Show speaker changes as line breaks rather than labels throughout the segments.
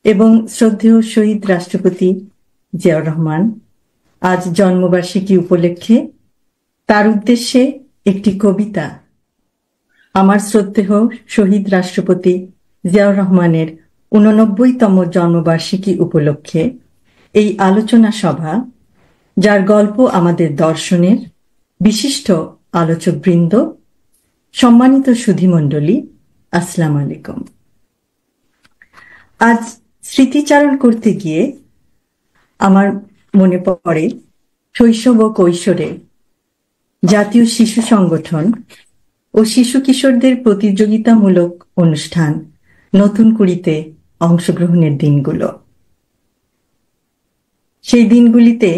এবং শ্রদ্ধেয় শহীদ রাষ্ট্রপতি জিয়াউর রহমান আজ জন্মবার্ষিকী উপলক্ষে তার উদ্দেশ্যে একটি কবিতা। আমার শ্রদ্ধেয় শহীদ রাষ্ট্রপতি জিয়াউর রহমানের ৮৯তম জন্মবার্ষিকী উপলক্ষে এই আলোচনা সভা, যার গল্প আমাদের দর্শনের বিশিষ্ট আলোচকবৃন্দ, সম্মানিত সুধীমণ্ডলী, আসসালামু আলাইকুম। আজ স্মৃতিচারণ করতে গিয়ে আমার মনে পড়ে শৈশব ও কৈশোরে জাতীয় শিশু সংগঠন ও শিশু কিশোরদের প্রতিযোগিতামূলক অনুষ্ঠান নতুন কুড়িতে অংশগ্রহণের দিনগুলো। সেই দিনগুলিতে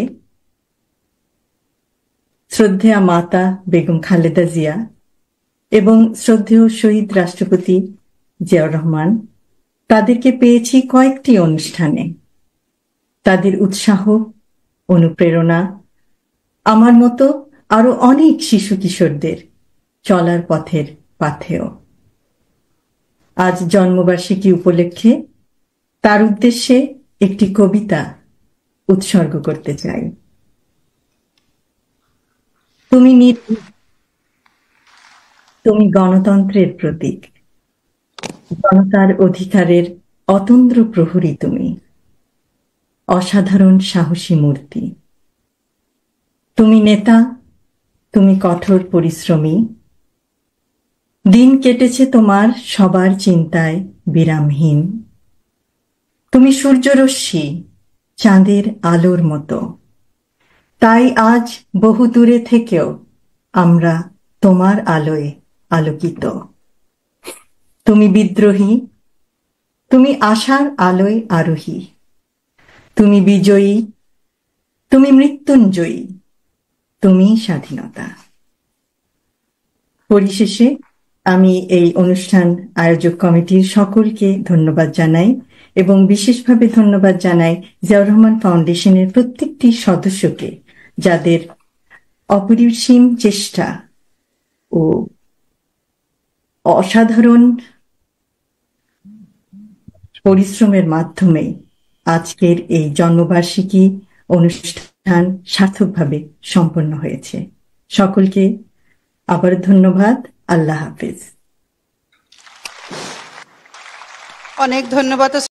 শ্রদ্ধেয়া মাতা বেগম খালেদা জিয়া এবং শ্রদ্ধেয় শহীদ রাষ্ট্রপতি জিয়াউর রহমান তাদেরকে পেয়েছি কয়েকটি অনুষ্ঠানে। তাদের উৎসাহ, অনুপ্রেরণা আমার মতো আরো অনেক শিশু কিশোরদের চলার পথের পাথেয়। আজ জন্মবার্ষিকী উপলক্ষে তার উদ্দেশ্যে একটি কবিতা উৎসর্গ করতে চাই। তুমি গণতন্ত্রের প্রতীক, জনতার অধিকারের অতন্দ্র প্রহরী, তুমি অসাধারণ সাহসী মূর্তি। তুমি নেতা, তুমি কঠোর পরিশ্রমী, দিন কেটেছে তোমার সবার চিন্তায় বিরামহীন। তুমি সূর্যরশ্মি, চাঁদের আলোর মতো, তাই আজ বহু দূরে থেকেও আমরা তোমার আলোয় আলোকিত। তুমি বিদ্রোহী, তুমি আশার আলোয় আরোহী, তুমি বিজয়ী, তুমি মৃত্যুঞ্জয়ী, তুমি স্বাধীনতা। পরিশেষে আমি এই অনুষ্ঠান আয়োজক কমিটির সকলকে ধন্যবাদ জানাই এবং বিশেষভাবে ধন্যবাদ জানাই জিয়াউর রহমান ফাউন্ডেশনের প্রত্যেকটি সদস্যকে, যাদের অপরিসীম চেষ্টা ও অসাধারণ পরিশ্রমের মাধ্যমে আজকের এই জন্মবার্ষিকী অনুষ্ঠান সার্থকভাবে সম্পন্ন হয়েছে। সকলকে আবার ধন্যবাদ। আল্লাহ হাফেজ।
অনেক ধন্যবাদ।